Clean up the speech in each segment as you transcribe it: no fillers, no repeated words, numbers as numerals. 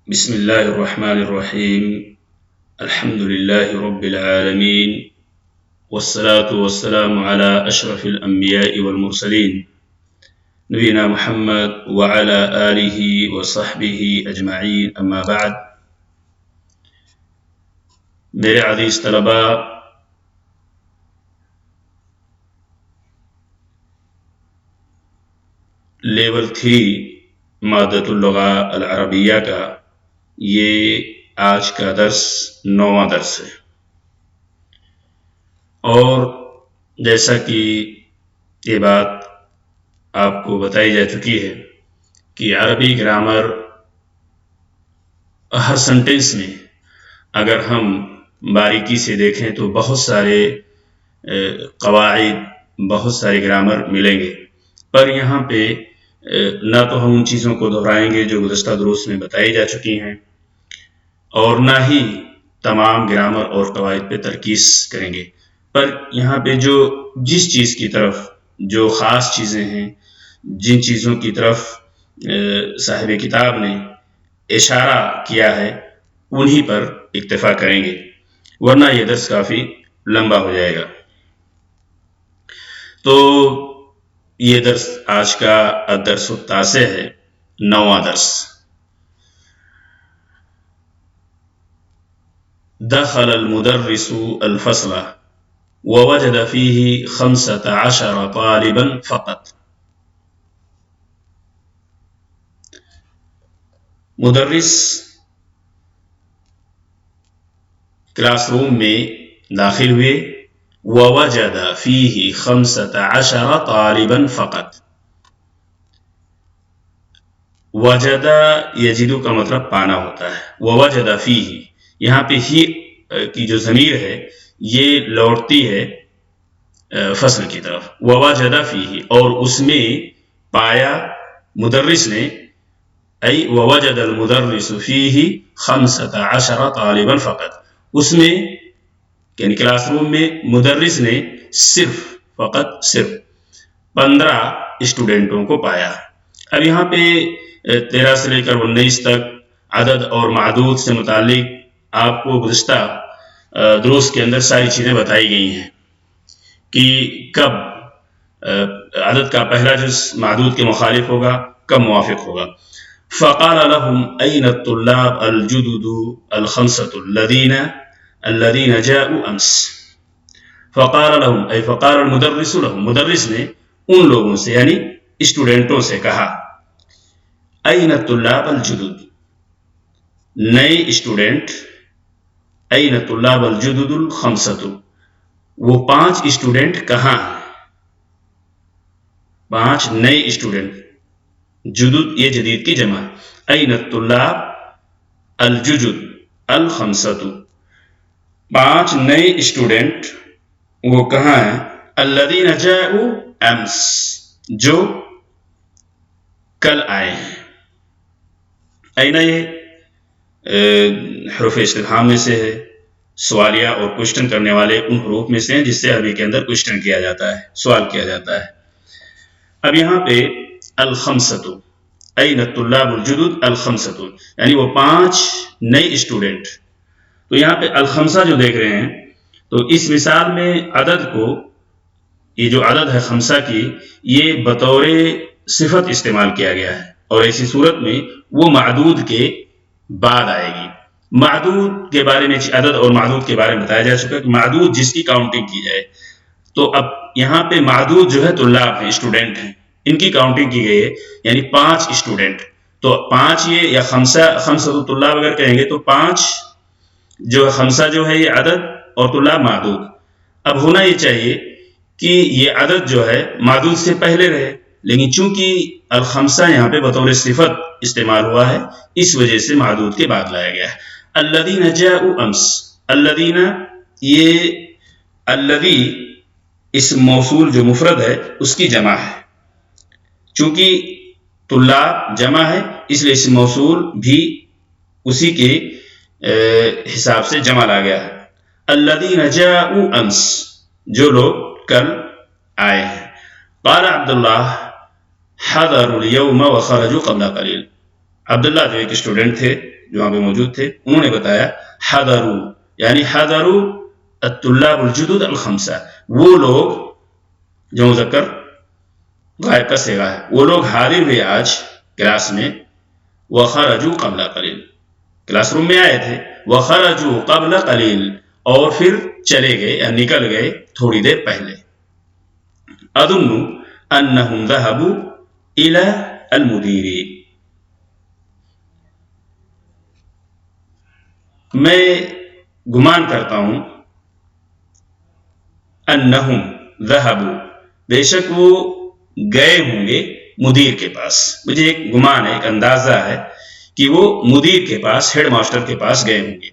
بسم الله الرحمن الرحيم. الحمد لله رب العالمين، والصلاة والسلام على أشرف الأنبياء والمرسلين نبينا محمد وعلى آله وصحبه أجمعين، أما بعد. میرے عزیز طلباء، لیول 3 مادۃ اللغہ العربیہ کا یہ آج کا درس 9واں درس ہے، اور جیسا کہ یہ بات آپ کو بتائی جا چکی ہے کہ عربی گرامر ہر سنٹینس میں اگر ہم باریکی سے دیکھیں تو بہت سارے قواعد، بہت سارے گرامر ملیں گے، پر یہاں پہ نہ تو ہم ان چیزوں کو دہرائیں گے جو گزشتہ دروس میں بتائی جا چکی ہیں، اور نہ ہی تمام گرامر اور قواعد پہ ترکیز کریں گے، پر یہاں پہ جس چیز کی طرف جو خاص چیزیں ہیں، جن چیزوں کی طرف صاحب کتاب نے اشارہ کیا ہے، انہی پر اکتفا کریں گے، ورنہ یہ درس کافی لمبا ہو جائے گا۔ تو یہ درس آج کا الدرس التاسع ہے، 9واں درس۔ دخل المدرس الفصل ووجد فيه 15 طالبا فقط۔ مدرس کلاس روم میں داخل ہوئے، ووجد فيه 15 طالبا فقط۔ وجد یجدو کا مطلب پانا ہوتا ہے، ووجد فيه یہاں پہ ہی کی جو ضمیر ہے یہ لوٹتی ہے فصل کی طرف، ووجد فيه اور اس میں پایا مدرس نے، ای ووجد المدرس فيه 15 طالبا فقط، اس میں یعنی کلاس روم میں مدرس نے صرف 15 اسٹوڈنٹوں کو پایا۔ اب یہاں پہ 13 سے لے کر 19 تک عدد اور معدود سے متعلق آپ کو گزشتہ دروس کے اندر ساری چیزیں بتائی گئی ہیں کہ کب عدد کا پہلا جز معدود کے مخالف ہوگا، کب موافق ہوگا۔ فقال لهم أين الطلاب الجدد الخمسة الذين جاءوا أمس۔ فقال لهم أي فقال المدرس لهم، مدرس نے ان لوگوں سے یعنی اسٹوڈنٹوں سے کہا، أين الطلاب الجدد، نئے اسٹوڈنٹ، أين الطلاب الجدد الخمسة، وہ 5 اسٹوڈنٹ کہاں ہیں، 5 نئے اسٹوڈنٹ، جدد یہ جدید کی جمع، أين الطلاب الجدد الخمسة، 5 نئے اسٹوڈنٹ وہ کہاں ہیں، الذين جاءوا أمس، جو کل آئے ہیں۔ أين یہ حروف استفہام میں سے ہے، سوالیہ اور کوشچن کرنے والے ان حروف میں سے ہیں جس سے عربی کے اندر کوشچن کیا جاتا ہے، سوال کیا جاتا ہے۔ اب یہاں پہ الخمسۃ، أين الطلاب الجدد الخمسۃ، یعنی وہ 5 نئے اسٹوڈنٹ۔ تو یہاں پہ الخمسہ جو دیکھ رہے ہیں، تو اس مثال میں عدد کو، یہ جو عدد ہے خمسہ کی، یہ بطور صفت استعمال کیا گیا ہے، اور ایسی صورت میں وہ معدود کے بعد آئے گی۔ معدود کے بارے میں، عدد اور معدود کے بارے میں بتایا جا چکا کہ معدود جس کی کاؤنٹنگ کی جائے، تو اب یہاں پہ معدود جو ہے طلاب ہیں، اسٹوڈنٹ ہیں، ان کی کاؤنٹنگ کی گئی ہے، یعنی 5 اسٹوڈنٹ۔ تو 5 یہ یا خمسہ طلاب اگر کہیں گے تو 5 جو خمسہ جو ہے یہ عدد اور طلاب معدود۔ اب ہونا یہ چاہیے کہ یہ عدد جو ہے معدود سے پہلے رہے، لیکن چونکہ الخمسہ یہاں پہ بطور صفت استعمال ہوا ہے، اس وجہ سے معدود کے بعد لایا گیا ہے۔ الذین جاءوا امس، الذین یہ الذی اسم موصول جو مفرد ہے اس کی جمع ہے، چونکہ طلاب جمع ہے اس لیے اسم موصول بھی اسی کے حساب سے جمع لا گیا ہے۔ الذین جاءوا امس، جو لوگ کل آئے ہیں۔ قال عبداللہ حضروا اليوم وخرجوا قبل قلیل، عبداللہ جو ایک اسٹوڈنٹ تھے جو वहाँ पे मौजूद थे, उन्होंने बताया हदरू यानी हदरू अत्तुल्लाब अलजुदुद अल-खम्सा, वो लोग जो मुज़क्कर गायब का सेगा है, वो लोग हाजिर हुए आज क्लास में, वखरजू क़ब्ल क़लील, क्लासरूम में आए थे, वखरजू क़ब्ल क़लील, और फिर चले गए या निकल गए थोड़ी देर पहले। अदुन्नु अन्नहुम ज़हबू इला अल-मुदीरी, मैं गुमान करता हूं, अन्नहुम ज़हबू, बेशक वो गए होंगे मुदीर के पास। मुझे एक गुमान है, एक अंदाजा है कि वो मुदीर के पास, हेड मास्टर के पास गए होंगे।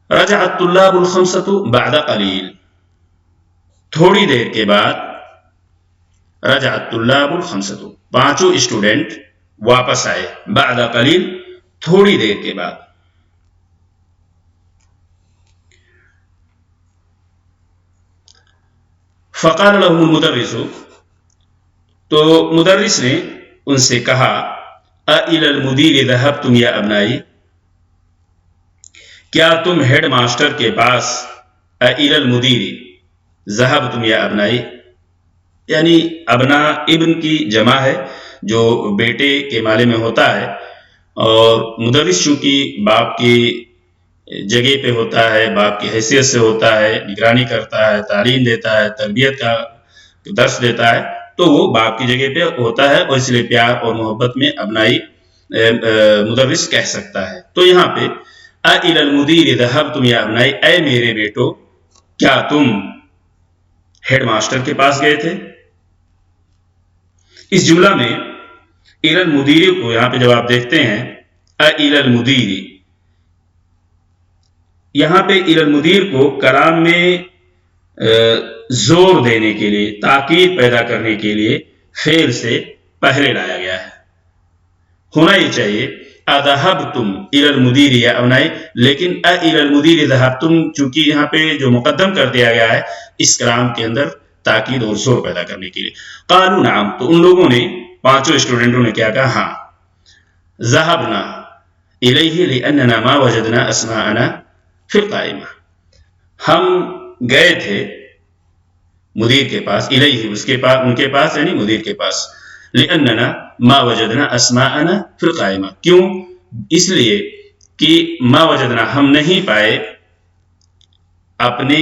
रजअत तुल्लाबुल खम्सतु बअद क़लील, थोड़ी देर के बाद, रजअत तुल्लाबुल खम्सतु, पांचों स्टूडेंट वापस आए, बअद क़लील, थोड़ी देर के बाद। फ़क़ाल लहुमुल मुदर्रिसु, तो मुदर्रिस ने उनसे कहा, अइलल मुदीर ज़हबतुम या अबनाई, क्या तुम हेड मास्टर के पास, अइलल मुदीर ज़हबतुम या अबनाई, यानी अबना इब्न की जमा है जो बेटे के माले में होता है, और मुदर्रिस चूंकि बाप की जगह पे होता है, बाप की हैसियत से होता है, निगरानी करता है, तालीम देता है, तरबियत का दर्स देता है, तो वो बाप की जगह पे होता है, और इसलिए प्यार और मोहब्बत में अबनाई मुदर्रिस कह सकता है। तो यहाँ पे अइलल मुदीर ज़हबतुम या अबनाई, ऐ मेरे बेटो, क्या तुम हेड मास्टर के पास गए थे। इस जुमला में इलल मुदीर को यहाँ पे जब आप देखते हैं, अइलल मुदीर, यहाँ पे इलल मुदीर को कलाम में जोर देने के लिए, ताकीद पैदा करने के लिए फेल से पहले लाया गया है। होना ही चाहिए अज़हबतुम इलल मुदीर या अबनाई, लेकिन अइलल मुदीर ज़हबतुम चूंकि यहाँ पे जो मुकद्दम कर दिया गया है इस कलाम के अंदर ताकीद और जोर पैदा करने के लिए। क़ालू नाम, तो उन लोगों ने, पांचों स्टूडेंटों ने क्या कहा, हाँ, ज़हबना इलैहि लिअन्नना मा वजदना अस्माअना फिल क़ाइमा, हम गए थे मुदीर के पास, इलैहि उसके पास, उनके पास यानी मुदीर के पास, लिअन्नना मा वजदना अस्माअना फिल क़ाइमा, क्यों, इसलिए कि मा वजदना, हम नहीं पाए अपने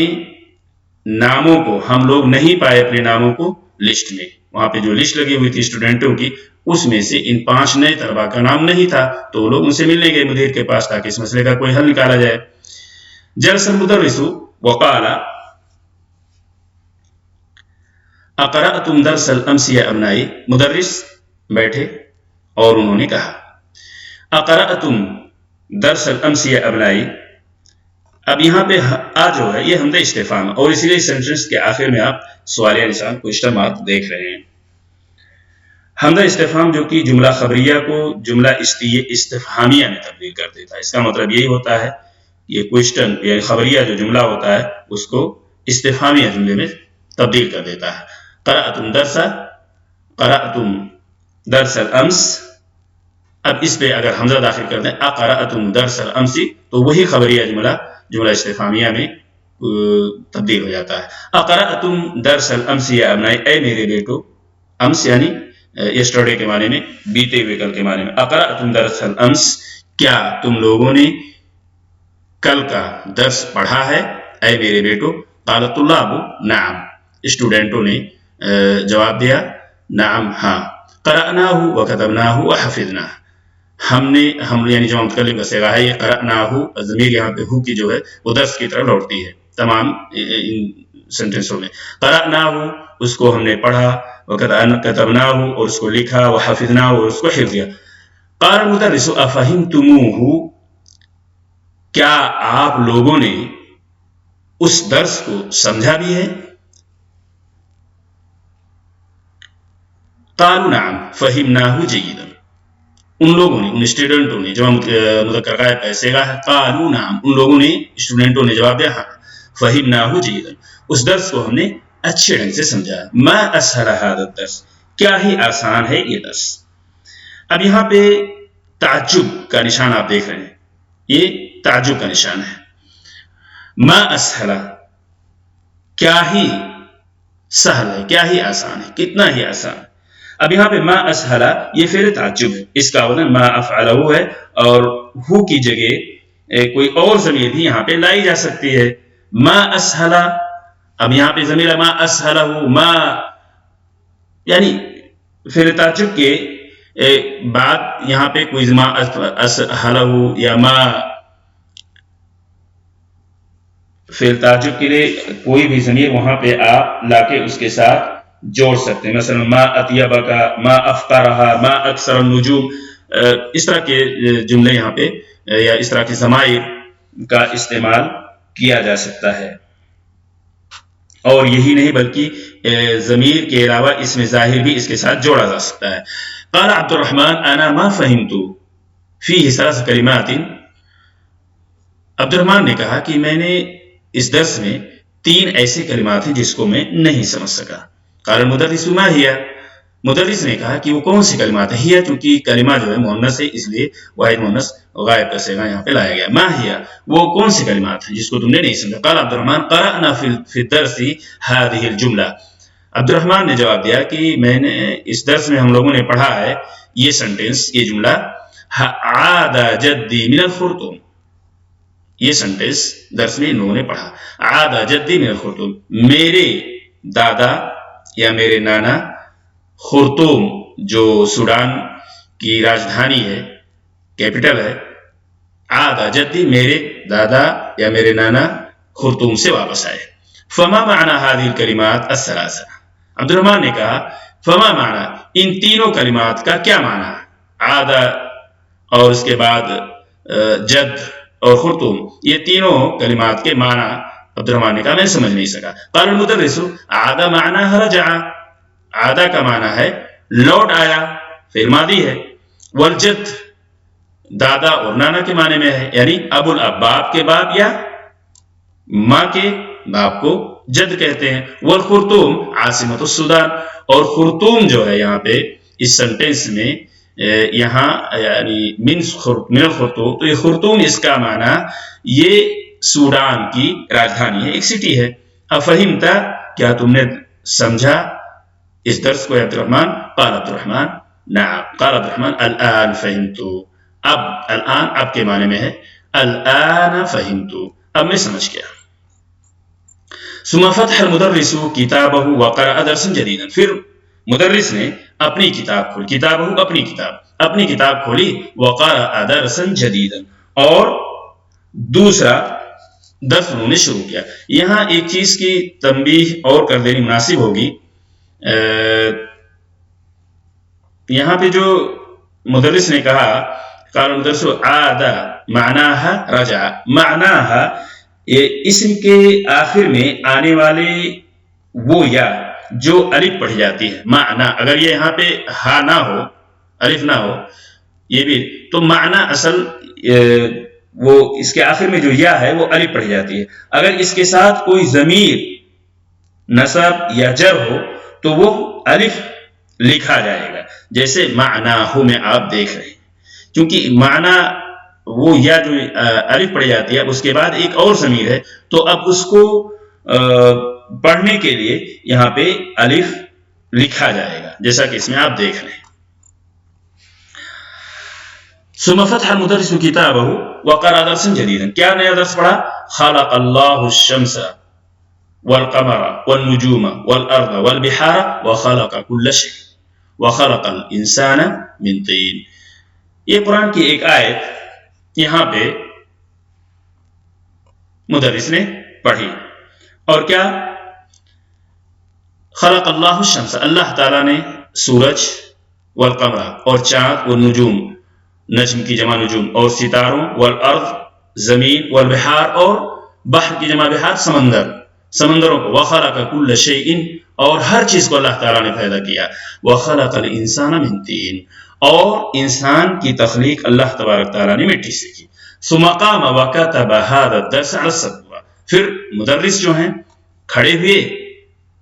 नामों को, हम लोग नहीं पाए अपने नामों को लिस्ट में। वहां पे जो लिस्ट लगी हुई थी स्टूडेंटों की, उसमें से इन 5 नए तलबा का नाम नहीं था, तो वो लोग उनसे मिलने गए मुदीर के पास ताकि इस मसले का कोई हल निकाला जाए। जलसल मुदर्रिसु वक़ाला अक़रअतुम दर्सल अम्स या अबनाई, मुदर्रिस बैठे और उन्होंने कहा, अक़रअतुम दर्सल अम्स या अबनाई। अब यहाँ पे आ जो है ये हमदे इस्तिफ़हाम, और इसीलिए इस सेंटेंस के आखिर में आप सवालिया निशान क्वेश्चन मार्क देख रहे हैं। हमदा इस्तिफ़हाम जो कि जुमला खबरिया को जुमला इस्तिफ़हामिया में तब्दील कर देता है। इसका मतलब यही होता है, ये क्वेश्चन या खबरिया जो जुमला होता है उसको इस्तिफ़हामिया जुमले में तब्दील कर देता है। क़रअतुम दर्सा, क़रअतुम दर्सल अम्स, अब इस पे अगर हमजा दाखिल कर दें अक़रअतुम दर्सल अम्सी, तो वही खबरिया जुमला जुमला इस्तिफ़हामिया में तब्दील हो जाता है। अक़रअतुम दर्सल अम्सी या अबनाई, ऐ मेरे बेटो, अम्स यानी यस्टरडे के माने में, बीते हुए कल के माने में। अक़रअतुम दर्सल अम्स, क्या तुम लोगों ने कल का दर्स पढ़ा है, ऐ मेरे बेटो। क़ाल तुल्लाबु नाम, स्टूडेंटों ने जवाब दिया, नाम, हाँ। क़रअनाहु व कतबनाहु व हफ़िज़नाहु, हम यानी जो मुतकल्लिम का सीगा है, ये क़रअनाहु, ज़मीर यहाँ पे हु की जो है वो दर्स की तरफ लौटती है तमाम सेंटेंसों में। क़रअनाहु, उसको हमने पढ़ा, व कतबनाहु, और उसको लिखा, व हफ़िज़नाहु, और उसको हिफ़्ज़ किया। क़ाल मुदर्रिसु अफ़हिमतुमूहु, क्या आप लोगों ने उस दर्स को समझा भी है। क़ालू नाम फ़हिमनाहु जय्यदन, उन लोगों ने, उन स्टूडेंटों ने, जब मुज़क्कर गायब का सीगा है, क़ालू नाम, उन लोगों ने, स्टूडेंटों ने जवाब दिया, हाँ, फ़हिमनाहु जय्यदन, उस दर्स को हमने अच्छे ढंग से समझा। मा असहल हाज़ा दर्स, क्या ही आसान है ये दर्स। अब यहाँ पे ताज्जुब का निशान आप देख रहे हैं, ये ताज्जुब का निशान है। मा असहला, क्या ही सहल है, क्या ही आसान है, कितना ही आसान। अब यहाँ पे मा असहला ये फेल ताज्जुब है, इसका वजन मा अफ़अलहु है और हु की जगह कोई और ज़मीर भी यहाँ पे लाई जा सकती है। मा असहला, अब यहाँ पे ज़मीर मा असहलहु, मा यानी फेल ताज्जुब के बाद यहाँ पे कोई मा असहलहु या मा फेल ताज्जुब के लिए कोई भी ज़मीर वहां पे आप लाके उसके साथ जोड़ सकते हैं। मसलन मा अतियबा का, मा अफ़क़रहा, मा अक्सर नुजूम, इस तरह के जुमले यहाँ पे या इस तरह के ज़माइर का इस्तेमाल किया जा सकता है। और यही नहीं बल्कि ज़मीर के अलावा इसमें ज़ाहिर भी इसके साथ जोड़ा जा सकता है। क़ाल अब्दुर्रहमान अना मा फ़हिम्तु फ़ीहि सलास कलिमातिन, अब्दुर्रहमान ने कहा कि मैंने इस दर्स में 3 ऐसे कलिमात हैं जिसको मैं नहीं समझ सका। क़ाल मुदर्रिसु मा हिया, मुदर्रिस ने कहा कि वो कौन सी कलिमात है। हिया चूंकि कलिमा जो है मुअन्नस है इसलिए वाहिद मुअन्नस गायब का सिगा यहाँ पे लाया गया। मा हिया, वो कौन सी कलिमात है जिसको तुमने नहीं समझा। क़ाल अब्दुर्रहमान क़रअना फी दर्सी हादिहिल जुमला, अब्दुर्रहमान ने जवाब दिया कि मैंने इस दर्स में हम लोगों ने पढ़ा है ये सेंटेंस, ये जुमला, आदा जद्दी मिनल खुर्तुम, ये सेंटेंस दर्स में इन लोगों ने पढ़ा। आदा जद्दी मिनल खुर्तुम, मेरे दादा या मेरे नाना खुर्तुम जो सूडान की राजधानी है, कैपिटल है, आदा जद्दी मेरे दादा या मेरे नाना खुर्तुम से वापस आए। फमा माना हादिल कलिमात अस्सलासा, अब्दुर्रहमान ने कहा फमा माना, इन तीनों कलिमात का क्या माना। आदा और उसके बाद जद और खुर्तुम, ये तीनों कलिमात के माना अब्दुर्रहमान ने कहा मैं समझ नहीं सका। क़ाल मुदर्रिसु आदा माना रजा, आदा का माना है लौट आया, फिर मादी है। वल जद, दादा और नाना के माने में है, यानी अबुल अब, बाप के बाप या माँ के बाप को जद कहते हैं। वल खुर्तुम आसिमतु सूडान, और खुर्तुम जो है यहाँ पे इस सेंटेंस में यहाँ यानी मिनल खुर्तुम, तो ये खुर्तुम इसका माना ये सूडान की राजधानी है, एक सिटी है। अफहिमता, क्या तुमने समझा इस दर्स को अब्दुर्रहमान। क़ाल अब्दुर्रहमान नअम, क़ाल अब्दुर्रहमान अल-आन फ़हिम्तु, अब अल-आन अब के माने में है, अल-आन फ़हिम्तु, अब मैं समझ गया। सुम्मा फ़तह अल-मुदर्रिसु किताबहु व क़रअ दर्सन जदीदन, फिर मुदर्रिस ने अपनी किताब खोली, किताबहु अपनी किताब खोली, व क़रअ दर्सन जदीदन, और दूसरा दर्स उन्होंने शुरू किया। यहाँ एक चीज की तंबीह और कर देनी मुनासिब होगी, यहाँ पे जो मुदर्रिस ने कहा क़ाल मुदर्रिसु आदा मानाहा रजा, मानाहा ये इस्म के आखिर में आने वाले वो या जो अलिफ पढ़ी जाती है, माना, अगर ये यहाँ पे हा ना हो, अलिफ ना हो ये भी, तो माना असल वो इसके आखिर में जो या है वो अलिफ पढ़ी जाती है। अगर इसके साथ कोई ज़मीर नसब या जर हो तो वो अलिफ लिखा जाएगा, जैसे मानाहु में आप देख रहे हैं, क्योंकि माना वो या जो अलिफ पढ़ी जाती है उसके बाद एक और ज़मीर है, तो अब उसको पढ़ने के लिए यहाँ पे अलिफ लिखा जाएगा, जैसा कि इसमें आप देख रहे हैं। सुम्मा फ़तह अल-मुदर्रिसु किताबहु व क़रअ दर्सन जदीदन, क्या नया दर्स पढ़ा। ख़लक़ल्लाहु अश-शम्स वल क़मर वन नुजूम वल अर्द वल बिहार व ख़लक़ कुल्ल शै व ख़लक़ल इंसान मिन तीन, ये कुरान की एक आयत यहाँ पे मुदर्रिस ने पढ़ी, और क्या, ख़लक़ल्लाहु अश-शम्स, अल्लाह ताला ने सूरज, वल क़मर और चाँद, व नुजूम नज्म की जमा नुजूम और सितारों, वल अर्द जमीन, वल बिहार और बहर की जमा बिहार समंदरों को, व ख़लक़ कुल्ल शैइन और हर चीज को अल्लाह ताला ने पैदा किया, व ख़लक़ल इंसान मिन तीन और इंसान की तख्लीक अल्लाह तबारक ताला ने मिट्टी से की। सुम्मा क़ाम व कतब हाज़ा दर्स अला सब्बूरा, फिर मुदर्रिस जो हैं खड़े हुए,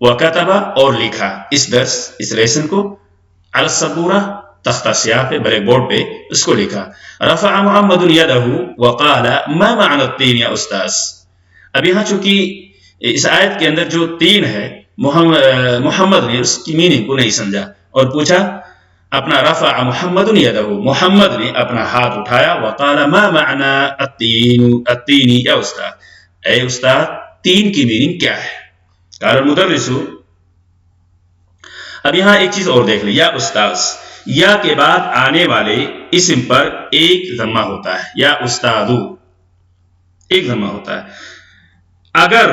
व कतबा और लिखा इस दर्स, इस लेसन को, अला सब्बूरा तख्ता स्याह पे, ब्लैक बोर्ड पे उसको लिखा, रफ़अ मुहम्मदुन यदहु वक़ाल मा मअना तीन या उस्ताद। अब यहाँ चूंकि इस आयत के अंदर जो तीन है, मोहम्मद ने उसकी मीनिंग को नहीं समझा और पूछा अपना, रफ़अ मुहम्मदुन यदहु, मोहम्मद ने अपना हाथ उठाया, वक़ाल मा मअना अत्तीन या उस्ताद, ऐ उस्ताद तीन की मीनिंग क्या है? क़ाल मुदर्रिसु। अब यहाँ एक चीज और देख ली, या उस्ताद, या के बाद आने वाले इस्म पर एक ज़म्मा होता है, या उस्तादु एक ज़म्मा होता है। अगर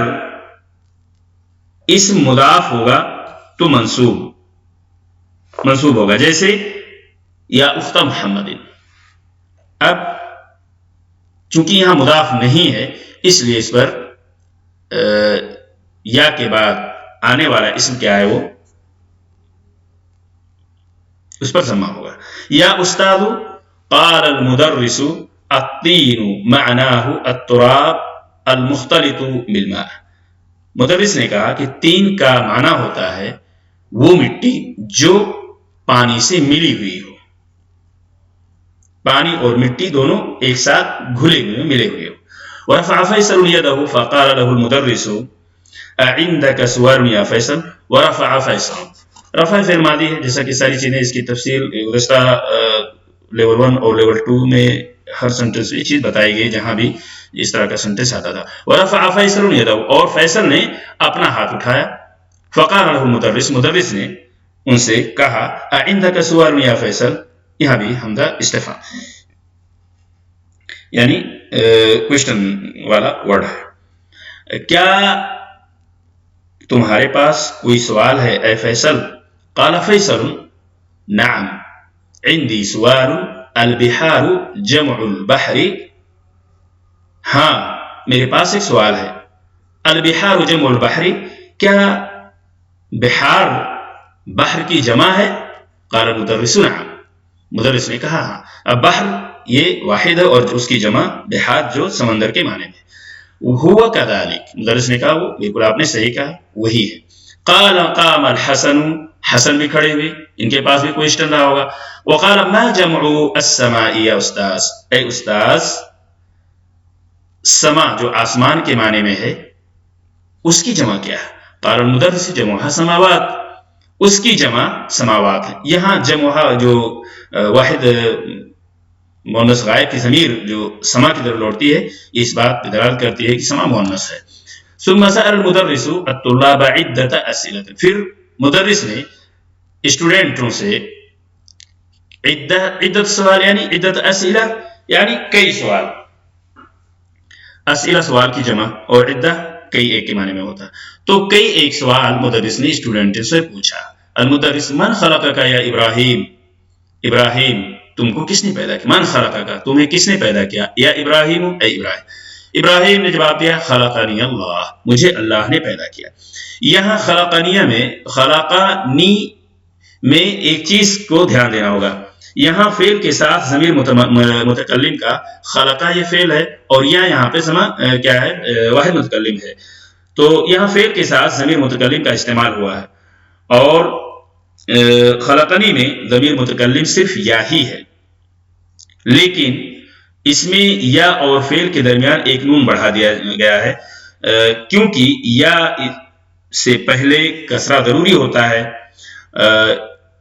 इस्म मुदाफ होगा तो मंसूब होगा, जैसे या उख्ता मुहम्मदिन। अब चूंकि यहां मुदाफ नहीं है इसलिए इस पर या के बाद आने वाला इस्म क्या है, वो उस पर ज़म्मा होगा। या उस्तादु क़ाल अल मुदर्रिसु अत्तीनु मअनाहु अत्तुराब अल मुख्तलितु बिल मा। मुदर्रिस ने कहा कि तीन का माना होता है वो मिट्टी जो पानी से मिली हुई हो, पानी और मिट्टी दोनों एक साथ घुले हुए मिले हुए हो। वरफ़अ फ़ैसल यदहु फ़क़ाल लहु अल मुदर्रिसु अइंदक सुवारुन या फ़ैसल, वरफ़अ फ़ैसल। रफ़ा फ़िल मादी है, जैसा कि सारी चीजें इसकी तफसील गुज़श्ता लेवल 1 और लेवल 2 में हर सेंटेंस में चीज बताई गई जहां भी इस तरह का सेंटेंस आता था। वरफ़अ फ़ैसल यदहु, और फैसल ने अपना हाथ उठाया, फ़क़ाल लहु मुदर्रिस, मुदर्रिस ने उनसे कहा अइंदक सुवारुन या फैसल, यहां भी हमजा इस्तिफ़हाम यानी क्वेश्चन वाला वर्ड है, क्या तुम्हारे पास कोई सवाल है ऐ फैसल? क़ाल फ़ैसल नअम इंदी सुवारुन अल बिहारु जमउल बहरी, हाँ मेरे पास एक सवाल है। अल बिहारु जमउल बहरी, क्या बिहार बहर की जमा है? क़ाल मुदर्रिसु नअम, मुदर्रिस ने कहा हाँ। अब बहर ये वाहिद है और उसकी जमा बिहार जो समंदर के माने में। हुआ कज़ालिक, मुदर्रिस ने कहा वो बिल्कुल आपने सही कहा, वही है। क़ाल क़ाम अल हसनु, हसन भी खड़े हुए, इनके पास भी क्वेश्चन रहा होगा। वक़ाल मा जमउ अस्समाई या उस्ताद, ऐ उस्ताद समा जो आसमान के माने में है उसकी जमा क्या है? क़ाल मुदर्रिस जमुहा समावात, उसकी जमा समावात है। यहाँ जमुहा जो वाहिद मुअन्नस गायब की ज़मीर जो समा की तरफ लौटती है, इस बात पर दलालत करती है कि समा मुअन्नस है। सुम्मा सअल मुदर्रिसु अत्तुल्लाब इद्दत असिलत, फिर मुदर्रिस ने स्टूडेंटों से इद्दत सवाल यानी इद्दत असिला यानी कई सवाल, असिला सवाल की जमा और इद्दा कई एक के माने में होता। तो कई एक सवाल मुदर्रिस ने स्टूडेंट से पूछा। अल मुदर्रिस मन खलक़का या इब्राहिम, इब्राहिम तुमको किसने पैदा किया? मन खलक़का, तुम्हें किसने पैदा किया? या इब्राहिम, ए इब्राहिम। इब्राहिम ने जवाब दिया खलक़नी अल्लाह, मुझे अल्लाह ने पैदा किया। यहाँ खलक़निया में खलक़नी में एक चीज को ध्यान देना होगा, यहाँ फेल के साथ ज़मीर मुतकल्लिम का खलक़ा ये फेल है और यहाँ पे समा क्या है, वाहिद मुतकल्लिम है। तो यहाँ फेल के साथ ज़मीर मुतकल्लिम का इस्तेमाल हुआ है और खलक़नी में ज़मीर मुतकल्लिम सिर्फ या ही है, लेकिन इसमें या और फेल के दरमियान एक नून बढ़ा दिया गया है, क्योंकि या से पहले कसरा जरूरी होता है।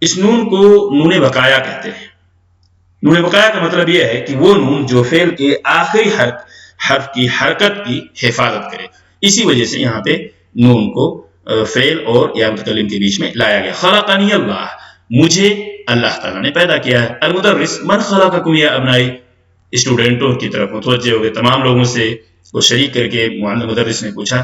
इस नून को नून बकाया कहते हैं। नून बकाया का मतलब यह है कि वो नून जो फेल के आखिरी हर्फ की हरकत की हिफाजत करे, इसी वजह से यहाँ पे नून को फेल और या मुतकल्लिम के बीच में लाया गया। खलक़नी अल्लाह, मुझे अल्लाह ताला ने पैदा किया है। अल मुदर्रिस मन खलक़कुम या अबनाई, स्टूडेंटों की तरफ मुतवज्जे हो गए, तमाम लोगों से वो शरीक करके मुदर्रिस ने पूछा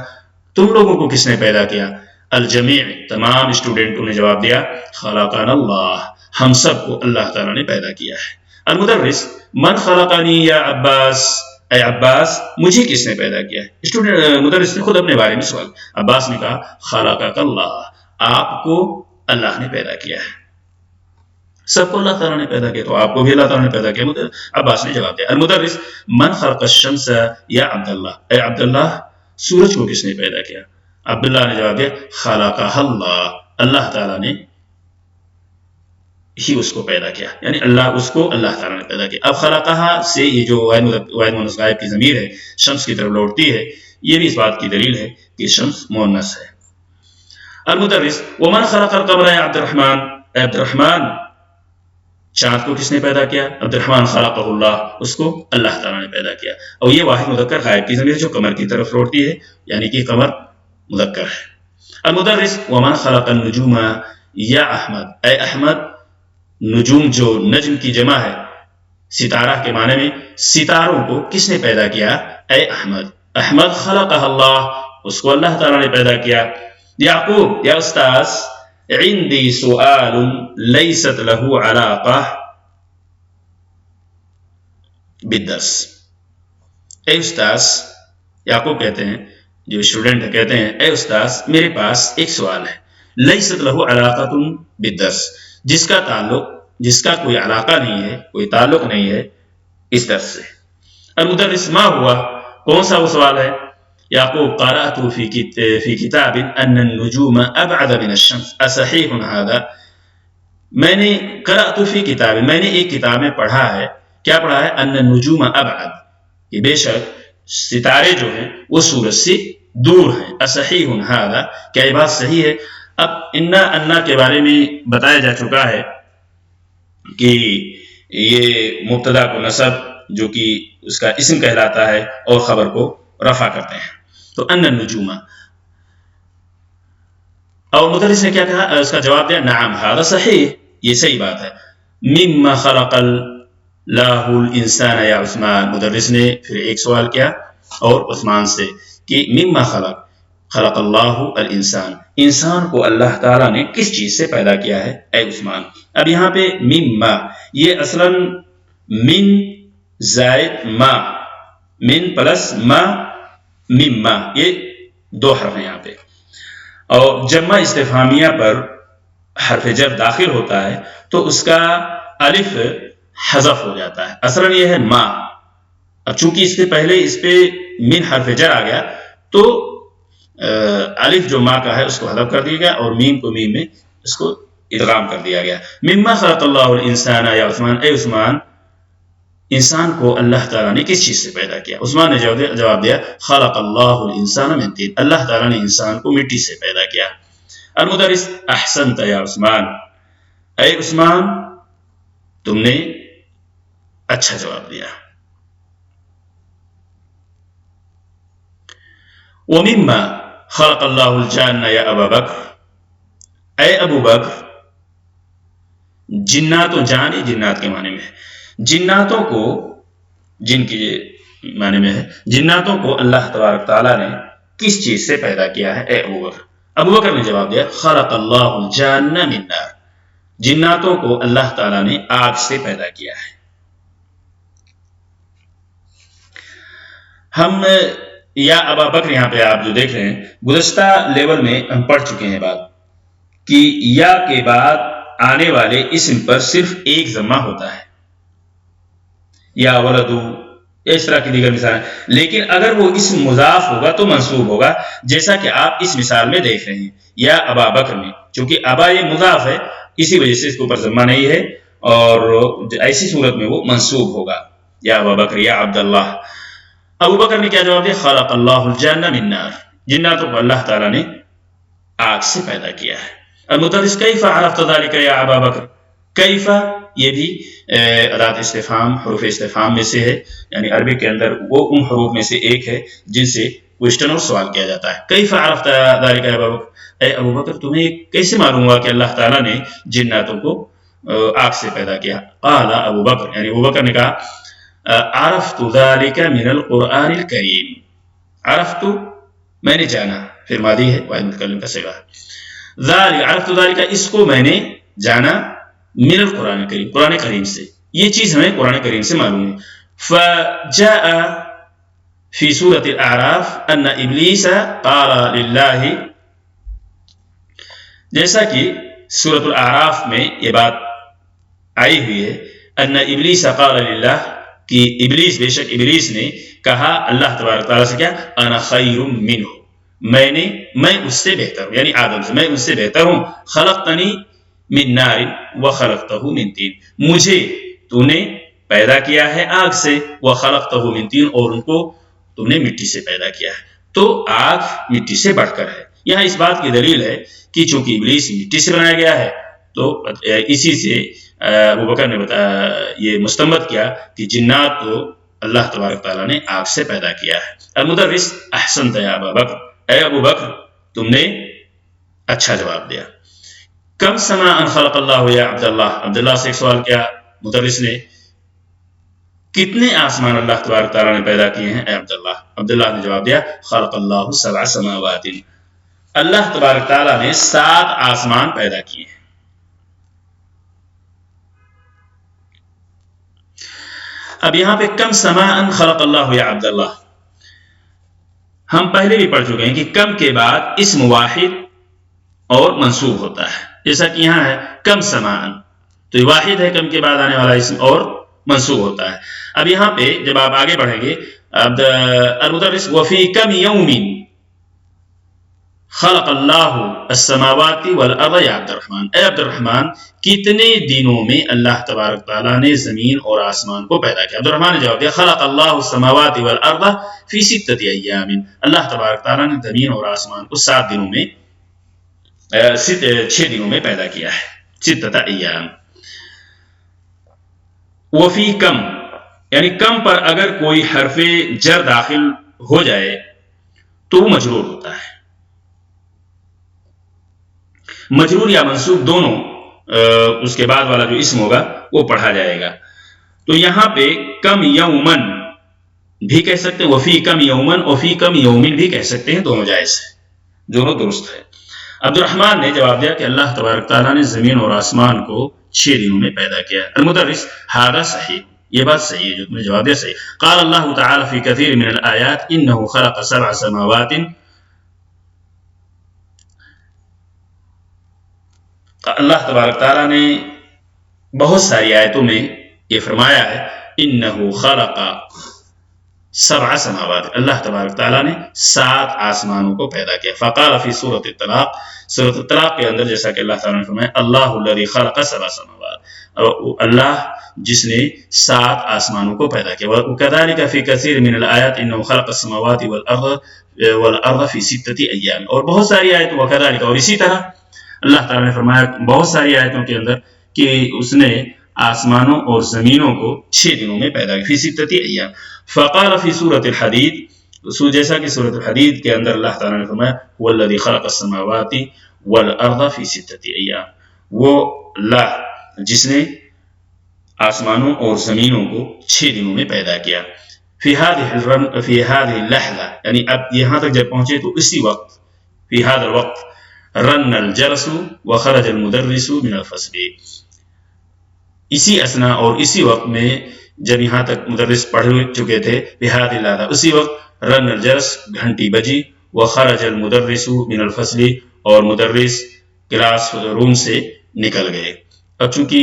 तुम लोगों को किसने पैदा किया? अल जमी', तमाम स्टूडेंटों ने जवाब दिया खलक़ना अल्लाह, हम सबको अल्लाह ताला ने पैदा किया है। अल मुदर्रिस मन खलक़नी या अब्बास, ऐ अब्बास मुझे किसने पैदा किया है? स्टूडेंट मुदर्रिस ने खुद अपने बारे में सवाल। अब्बास ने कहा खलक़कल्लाह, आपको अल्लाह ने पैदा किया है। सबको अल्लाह ताला ने पैदा किया, तो आपको भी अल्लाह ताला ने पैदा किया। अब्बास ने जवाब दिया। अल मुदर्रिस मन खलक़श-शम्स या अब्दुल्लाह, ऐ अब्दुल्लाह सूरज को किसने पैदा किया? अब्दुल्लाह ने जवाब दिया खलक़हल्लाह, अल्लाह ताला ने ہی اس کو پیدا کیا، یعنی اس کو اللہ تعالیٰ نے پیدا کیا۔ اب خلقہا سے یہ جو واحد مؤنث غائب کی ضمیر ہے شمس کی طرف لوٹتی ہے، یہ بھی اس بات کی دلیل ہے کہ شمس مؤنث ہے۔ المدرس ومن خلق القمر یا عبد الرحمن چاند کو کس نے پیدا کیا؟ عبد الرحمن خلقہ اللہ، اس کو اللہ تعالیٰ نے پیدا کیا، اور یہ واحد مذکر غائب کی ضمیر جو قمر کی طرف لوٹتی ہے، یعنی کہ قمر مذکر ہے۔ المدرس ومن خلق النجوم یا احمد، اے احمد نجوم جو نجم کی جمع ہے ستارہ کے معنی میں، ستاروں کو کس نے پیدا کیا؟ اے احمد خلقہ اللہ، اس کو اللہ تعالیٰ نے پیدا کیا۔ یعقوب یا استاذ عندي سؤال ليست له علاقة بالدرس، اے استاذ یعقوب کہتے ہیں، جو اسٹوڈنٹ کہتے ہیں، اے استاذ میرے پاس ایک سوال ہے، ليست له علاقة بالدرس، جس کا کوئی علاقہ نہیں ہے، کوئی تعلق نہیں ہے اس درس سے۔ المدرس ما ہوا، کون سا وہ سوال ہے؟ یعقوب قرأت في كتاب أن النجوم أبعد من الشمس أصحيح هذا، میں نے قرأت في كتاب، میں نے ایک کتاب میں پڑھا ہے، کیا پڑھا ہے؟ أن النجوم أبعد، کہ بے شک ستارے جو ہیں وہ سورج سے دور ہیں۔ أصحيح هذا، کیا یہ بات صحیح ہے؟ اب انا کے بارے میں بتایا جا چکا ہے کہ یہ مبتدا کو نصب جو کہ اس کا اسم کہلاتا ہے اور خبر کو رفع کرتے ہیں، تو ان النجوم، اور مدرس نے کیا کہا؟ اس کا جواب دیا نعم هذا صحیح، یہ صحیح بات ہے۔ مما خلق اللہ الانسان یا عثمان، مدرس نے پھر ایک سوال کیا اور عثمان سے کہ مما خلق اللہ الانسان، انسان کو اللہ تعالیٰ نے کس چیز سے پیدا کیا ہے اے عثمان؟ اب یہاں پہ مما، یہ اصلاً من زائد ما، من پلس ما مما، یہ دو حرف ہیں یہاں پہ، اور جمع استفہامیہ پر حرف جر داخل ہوتا ہے تو اس کا الف حذف ہو جاتا ہے، اصلاً یہ ہے ما، اب چونکہ اس سے پہلے اس پہ من حرف جر آ گیا تو الف جو ما کا ہے اس کو حذف کر دیا گیا اور میم کو میم میں اس کو ادغام کر دیا گیا۔ مما خلق اللہ الانسان یا عثمان، اے عثمان انسان کو اللہ تعالیٰ نے کس چیز سے پیدا کیا؟ عثمان نے جواب دیا خلق اللہ الانسان من طین، اللہ تعالیٰ نے انسان کو مٹی سے پیدا کیا۔ المدرس احسنت یا عثمان، اے عثمان تم نے اچھا جواب دیا۔ ومما خلق اللہ الجان یا ابا بکر، اے ابو بکر جنات و جان، جنات کے معنی میں ہے، جناتوں کو، جن کے معنی میں ہے، جناتوں کو اللہ تبارک تعالیٰ نے کس چیز سے پیدا کیا ہے اے ابو بکر؟ ابو بکر نے جواب دیا خلق اللہ الجان من نار، جناتوں کو اللہ تعالیٰ نے آگ سے پیدا کیا ہے۔ ہم یا ابا بکر یہاں پہ آپ جو دیکھ رہے ہیں گزشتہ لیول میں ہم پڑھ چکے ہیں بات کہ یا کے بعد آنے والے اسم پر صرف ایک ضمہ ہوتا ہے، یا ولدو اس طرح کی دیگر مثالیں، لیکن اگر وہ اسم مضاف ہوگا تو منصوب ہوگا، جیسا کہ آپ اس مثال میں دیکھ رہے ہیں یا ابا بکر میں، چونکہ ابا یہ مضاف ہے اسی وجہ سے اس کے اوپر ضمہ نہیں ہے اور ایسی صورت میں وہ منصوب ہوگا، یا ابا بکر یا عبداللہ۔ ابو بکر نے کیا جواب دیا خلق اللہ الجان من نار، جناتوں کو اللہ تعالیٰ نے آگ سے پیدا کیا ہے۔ المدرس کیف عرفت ذلك یا ابا بکر، کیف یہ بھی ادات استفہام، حروف استفہام میں سے ہے، یعنی عربی کے اندر وہ ان حروف میں سے ایک ہے جن سے کوشچن اور سوال کیا جاتا ہے۔ کیف عرفت ذلك یا ابا بکر، اے ابو بکر تمہیں کیسے معلوم ہوا کہ اللہ تعالیٰ نے جناتوں کو آگ سے پیدا کیا؟ قال ابو بکر، یعنی ابو بکر نے کہا عرفت ذلك من القرآن الکریم، عرفت میں نے جانا، پھر ماضی ہے واحد متکلم کا صیغہ ہے، ذالک عرفت ذالک اس کو میں نے جانا، من القرآن الکریم قرآن کریم سے، یہ چیز ہمیں قرآن کریم سے معلوم ہے۔ فجاء فی سورۃ الاعراف ان ابلیس قال للہ، جیسا کہ سورۃ الاعراف میں یہ بات آئی ہوئی ہے، ان ابلیس قال للہ کہ ابلیس، بے شک ابلیس نے کہا اللہ تبارک تعالیٰ سے کیا؟ انا خیر منہ، میں اس سے بہتر ہوں، یعنی آدم سے میں اس سے بہتر ہوں، خلقتنی من नार व खलक़तहु मिन तीन, मुझे तूने पैदा किया है आग से, व खलक़तहु मिन तीन, और उनको तुमने मिट्टी से पैदा किया है। तो आग मिट्टी से बढ़कर है। यहाँ इस बात की दलील है कि चूंकि इब्लीस मिट्टी से बनाया गया है, तो इसी से अबू बकर ने बताया, ये मुस्तंबत किया कि जिन्नात तो अल्लाह तबारक तआला ने आग से पैदा किया है। अल-मुदर्रिस अहसनत या अबू बकर, ऐ अबू बकर तुमने अच्छा जवाब दिया। कम समा अन खलक़ल्लाहु या अब्दुल्लाह, अब्दुल्लाह से एक सवाल किया मुदर्रिस ने, कितने आसमान अल्लाह तबारक तआला ने पैदा किए हैं ऐ अब्दुल्लाह? अब्दुल्लाह ने जवाब दिया, खलक़ल्लाहु सबअ समावातिन, अल्लाह तबारक तआला ने 7 आसमान पैदा किए हैं। अब यहां पे कम समान खलक़ल्लाहु या अब्दुल्लाह, हम पहले भी पढ़ चुके हैं कि कम के बाद इस्म वाहिद और मंसूब होता है, जैसा कि यहां है कम समान, तो वाहिद है कम के बाद आने वाला इस्म और मंसूब होता है। अब यहां पे जब आप आगे बढ़ेंगे, अल-मुदर्रिस वफी कम यौमिन खलक़ल्लाहु अस्समावाति वल अर्द या अब्दुर्रहमान, ए अब्दुर्रहमान कितने दिनों में अल्लाह तबारक तआला ने जमीन और आसमान को पैदा किया? अब्दुर्रहमान ने जवाब दिया, खलक़ल्लाहु अस्समावाति वल अर्द फी सित्तति अय्यामिन, अल्लाह तबारक तआला ने जमीन और आसमान को 7 दिनों में 6 दिनों में पैदा किया है, सित्तत अय्याम। वफी कम, यानी कम पर अगर कोई हरफे जर दाखिल हो जाए तो वो मजरूर होता है। मजरूर या मंसूब दोनों उसके बाद वाला जो इस्म होगा वो पढ़ा जाएगा। तो यहां पे कम यौमन भी कह सकते हैं, वफी कम यौमन, वफी कम यौमिन भी कह सकते हैं, दोनों जायज है, दोनों दुरुस्त है। अब्दुर्रहमान ने जवाब दिया कि अल्लाह तबारक तआला ने जमीन और आसमान को 6 दिनों में पैदा किया। अल-मुदर्रिस हादा सही, ये बात सही है जो तुमने जवाब दिया सही। क़ाल अल्लाहु तआला फी कसीर मिन अल-आयात इन्नहु खलक़ सबअ समावातिन, अल्लाह तबारक तआला ने बहुत सारी आयतों में ये फरमाया है, इन्नहु खलक़ सबअ समावात, अल्लाह तबारक तआला ने 7 आसमानों को पैदा किया। फ़क़ाल फ़ी सूरत तलाक़, सूरत तलाक़ के अंदर जैसा कि अल्लाह तआला ने फरमाया, अल्लाहु लज़ी खलक़ सबअ समावात, अल्लाह जिसने 7 आसमानों को पैदा किया। वकज़ालिक फ़ी कसीर मिन अल-आयात इन्नहु खलक़ अस्समावाति वल अर्द फ़ी सित्तति अय्याम, और बहुत सारी आयतों, वकज़ालिक, और इसी तरह अल्लाह ताला ने फरमाया बहुत सारी आयतों के अंदर कि उसने आसमानों और जमीनों को 6 दिनों में पैदा किया, फी सित्तति अय्याम। फ़क़ाल फ़ी सूरत अल-हदीद, जैसा कि सूरत अल-हदीद के अंदर अल्लाह ताला ने फरमाया, वल्लज़ी खलक़ अस्समावाति वल अर्द फी सित्तति अय्याम, वो अल्लाह जिसने आसमानों और जमीनों को 6 दिनों में पैदा किया। फी हादिहि लहज़ा, यानी अब यहां तक जब पहुंचे तो इसी वक्त, फी हादिल वक्त रन्नल जरसु व खरजल मुदर्रिसु मिनल फस्ली, इसी असना और इसी वक्त में जब यहाँ तक मुदर्रिस पढ़ चुके थे, बिहादिल लहज़ा, उसी वक्त रन्नल जरस, घंटी बजी, व खरजल मुदर्रिसु मिनल फस्ली, और मुदर्रिस क्लास रूम से निकल गए। अब चूंकि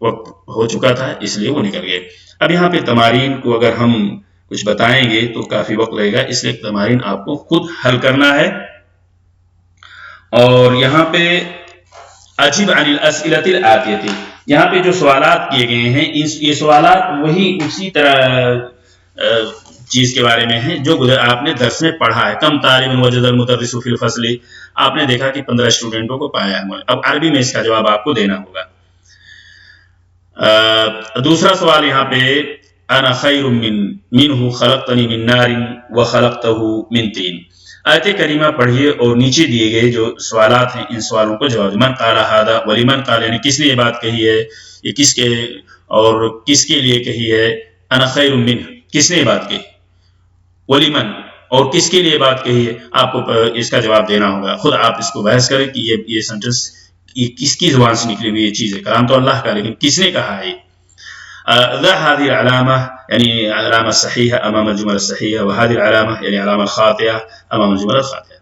वक्त हो चुका था इसलिए वो निकल गए। अब यहाँ पे तमारीन को अगर हम कुछ बताएंगे तो काफी वक्त लगेगा, इसलिए तमारीन आपको खुद हल करना है। और यहाँ पे अजीब अनिल अस्इलतिल आतियति, यहाँ पे जो सवालात किए गए हैं, ये सवालात वही उसी तरह चीज के बारे में है जो आपने दर्स में पढ़ा है। कम तालिबन वजदल मुदर्रिसु फिल फस्ली, आपने देखा कि 15 स्टूडेंटों को पाया है। अब अरबी में इसका जवाब आपको देना होगा। दूसरा सवाल यहाँ पे, अना खैरुम मिन्हु खलक़तनी मिन नारिन व खलक़तहु मिन तीन। आयत करीमा पढ़िए और नीचे दिए गए जो सवालात हैं इन सवालों को जवाब। मन काला हादा वलिमन काल, यानी किसने ये बात कही है, ये किसके और किसके लिए कही है। अना खैरुम मिन्हु, किसने ये बात कही, वलिमन, और किसके लिए बात कही है, आपको इसका जवाब देना होगा। खुद आप इसको बहस करें कि ये सेंटेंस ये किसकी जुबान से निकली हुई ये चीज है। कलाम तो अल्लाह का, लेकिन किसने कहा है। हादिल अलामा यानी अलामा सहीह अमाम जुमल सहीह, व हादिल अलामा यानी अलामा खातिया अमाम जुमल खातिया,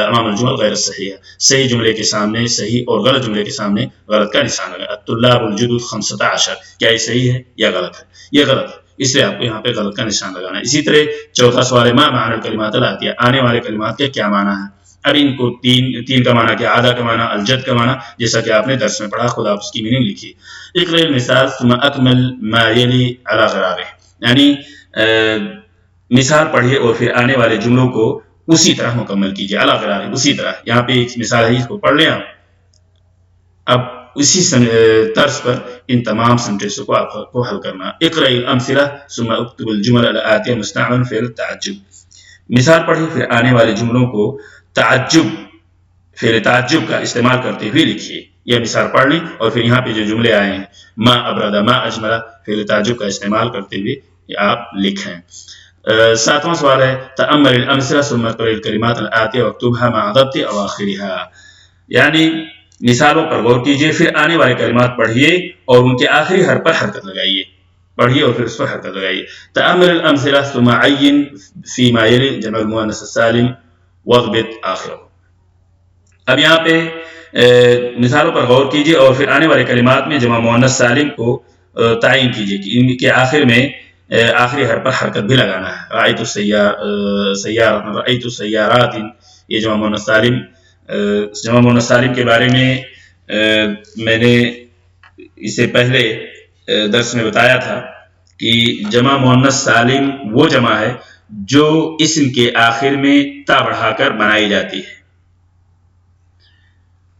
अमाम जुमल गैर सहीह, सही जुमले के सामने सही और गलत जुमले के सामने गलत का निशान लगा। तुल्लाबुल जुदूद 15, क्या ये सही है या गलत है, ये गलत है, इसलिए आपको यहाँ पे गलत का निशान लगाना है। इसी तरह चौथा सवाल है, मा माना कलिमात आतिया, आने वाले कलिमात के क्या माना है। اب ان کو تین کا معنی کیا، آدھا کا معنی، الجد کا معنی، جیسا کہ آپ نے درس میں پڑھا، خود آپ اس کی میننگ لکھی. اقرأ المثال ثم اکمل ما یلی علی غرارہ، یعنی مثال پڑھیے اور پھر آنے والے جملوں کو اسی طرح مکمل کیجیے، علی غرارہ، اسی طرح. یہاں پہ ایک مثال ہے، اس کو پڑھ لیں آپ. اب اسی طرز پر ان تمام سینٹنسوں کو آپ کو حل کرنا. اقرأ الامثلہ ثم اکتب الجمل الآتیہ مستعملا فعل التعجب، مثال پڑھیے پھر آنے والے جملوں کو تعجب، فعل تعجب کا استعمال کرتے ہوئے لکھیے. یہ مثال پڑھ لیں اور پھر یہاں پہ جو جملے آئے ہیں، ما ابرد، ما اجمل، فعل تعجب کا استعمال کرتے ہوئے آپ لکھیں. 7واں سوال ہے تأمل الامثلہ ثم اقرأ الکلمات الآتیہ واکتبها مع ضبط اواخرها، یعنی مثالوں پر غور کیجیے، پھر آنے والے کلمات پڑھیے اور ان کے آخری حرف پر حرکت لگائیے. پڑھیے اور پھر اس پر حرکت لگائیے. تأمل الامثلہ ثم عین فيما يلي جمع المؤنث السالم واضبط آخرہ. اب یہاں پہ مثالوں پر غور کیجیے اور پھر آنے والے کلمات میں جمع مؤنث سالم کو تعین کیجیے کہ ان کے آخر میں آخری حرف پر حرکت بھی لگانا ہے. رأیت السیارۃ، رأیت السیارات، یہ جمع مؤنث سالم کے بارے میں میں نے اس سے پہلے درس میں بتایا تھا کہ جمع مؤنث سالم وہ جمع ہے جو اسم کے آخر میں تا بڑھا کر بنائی جاتی ہے.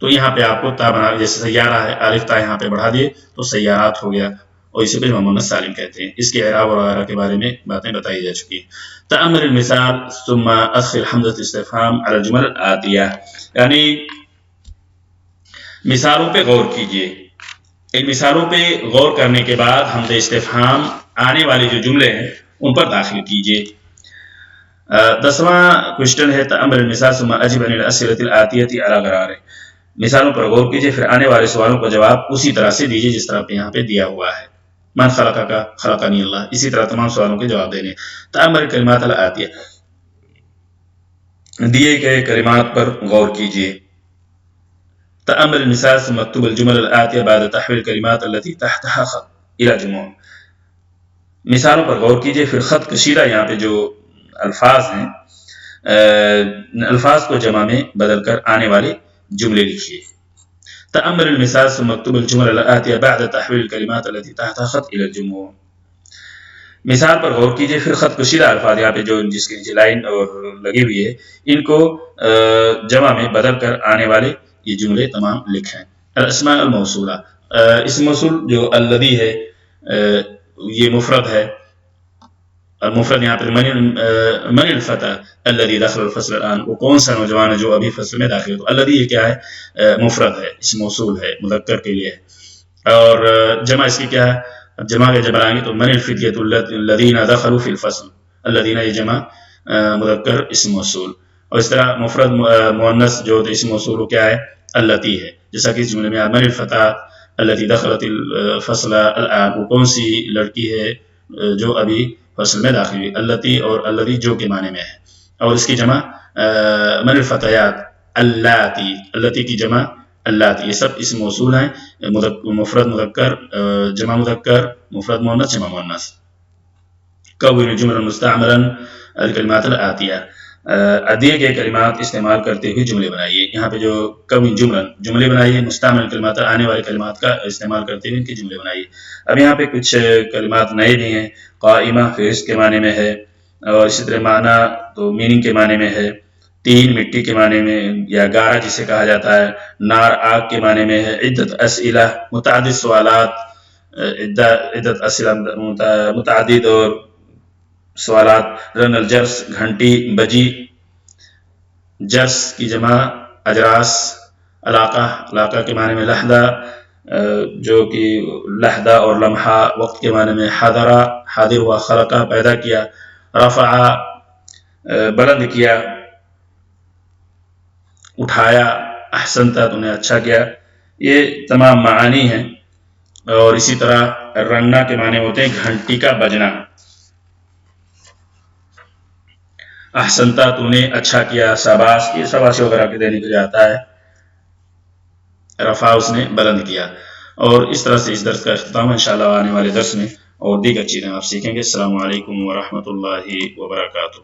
تو یہاں پہ آپ کو تا بنا، جیسے سیارہ ہے، الف تا یہاں پہ بڑھا دیے تو سیارات ہو گیا، اور اسے جمع مؤنث سالم کہتے ہیں. اس کے اعراب وغیرہ کے بارے میں باتیں بتائی جا چکی ہیں. تأمل المثال ثم ادخل حمزۃ استفہام علی الجمل الآتیہ، یعنی مثالوں پہ غور کیجیے. ان مثالوں پہ غور کرنے کے بعد حمزہ استفہام آنے والے جو جملے ہیں ان پر داخل کیجیے. 10واں کوشچن ہے تأمل المثال ثم اجب عن الاسئلۃ الآتیہ علی غرارہ، مثالوں پر غور کیجیے، پھر آنے والے سوالوں کا جواب اسی طرح سے دیجیے جس طرح پہ یہاں پہ دیا ہوا ہے. من خلقہ کا، خلقنی اللہ، اسی طرح تمام سوالوں کے جواب دینے. تأمل الکلمات الآتیہ، دیے گئے کلمات پر غور کیجیے. تأمل المثال ثم اكتب الجمل الآتیہ بعد تحویل الکلمات التي تحتها خط الى جموع، مثالوں پر غور کیجیے، پھر خط کشیدہ یہاں پہ جو الفاظ ہیں، الفاظ کو جمع میں بدل کر آنے والے جملے لکھیے. تأمل المثال ثم اكتب الجمل الآتیہ بعد تحویل الکلمات التي تحتها خط الى الجموع، مثال پر غور کیجیے، پھر خط کشیدہ الفاظ یہاں پہ جو جس کے نیچے لائن اور لگی ہوئی ہے ان کو جمع میں بدل کر آنے والے یہ جملے تمام لکھیں. الاسماء الموصولہ، اسم موصول جو الذی ہے یہ مفرد ہے. المفرد یہاں پر من الفتى الذي دخل الفصل الان، وہ کون سا نوجوان ہے جو ابھی فصل میں داخل ہے. تو الذی یہ کیا ہے؟ مفرد ہے، اسم موصول ہے، مذکر کے لیے ہے. اور جمع اس کی کیا ہے؟ اب جمع کے جب آئیں گے تو من الفتية الذين دخلوا في الفصل، الذين یہ جمع مذکر اسم موصول. اور اس طرح مفرد مؤنث جو اسم موصول کیا ہے؟ اللتی ہے، جیسا کہ اس جملے میں من الفتاة التي دخلت الفصل الان، وہ کون سی لڑکی ہے جو ابھی فصل میں داخل ہوئی. اللتی اور الذی جو کے معنی میں ہے. اور اس کی جمع من الفتيات اللاتی، اللتی کی جمع اللاتی، یہ سب اسم موصول ہیں، مفرد مذکر، جمع مذکر، مفرد مؤنث، جمع مؤنث. کون جملا مستعملا الکلمات الآتیہ، دیے گئے کلمات استعمال کرتے ہوئے جملے بنائیے. یہاں پہ جو کون جملے بنائیے، مستعمل کلمات آنے والے کلمات کا استعمال کرتے ہوئے ان کے جملے بنائیے. اب یہاں پہ کچھ کلمات نئے بھی ہیں. قائمہ فہرست کے معنی میں ہے، اور اسی طرح معنی تو میننگ کے معنی میں ہے. تین مٹی کے معنی میں یا گارا جسے کہا جاتا ہے. نار آگ کے معنی میں ہے. عدت اسئلہ متعدد سوالات، عدت اسئلہ متعدد اور سوالات. رن الجرس گھنٹی بجی. جرس کی جمع اجراس. علاقہ کے معنی میں لحظہ، جو کہ لحظہ اور لمحہ. وقت کے معنی میں حضرہ، حاضر ہوا. خلقہ پیدا کیا. رفع بلند کیا، اٹھایا. احسنتا تم نے اچھا کیا. یہ تمام معانی ہیں. اور اسی طرح رننا کے معنی ہوتے ہیں گھنٹی کا بجنا. احسنتا تو نے اچھا کیا. شاباش، یہ شاباشی وغیرہ کے دینے کے لیے آتا ہے. رفع اس نے بلند کیا. اور اس طرح سے اس درس کا اختتام انشاءاللہ آنے والے درس میں اور دیگر چیزیں آپ سیکھیں گے. السلام علیکم ورحمۃ اللہ وبرکاتہ.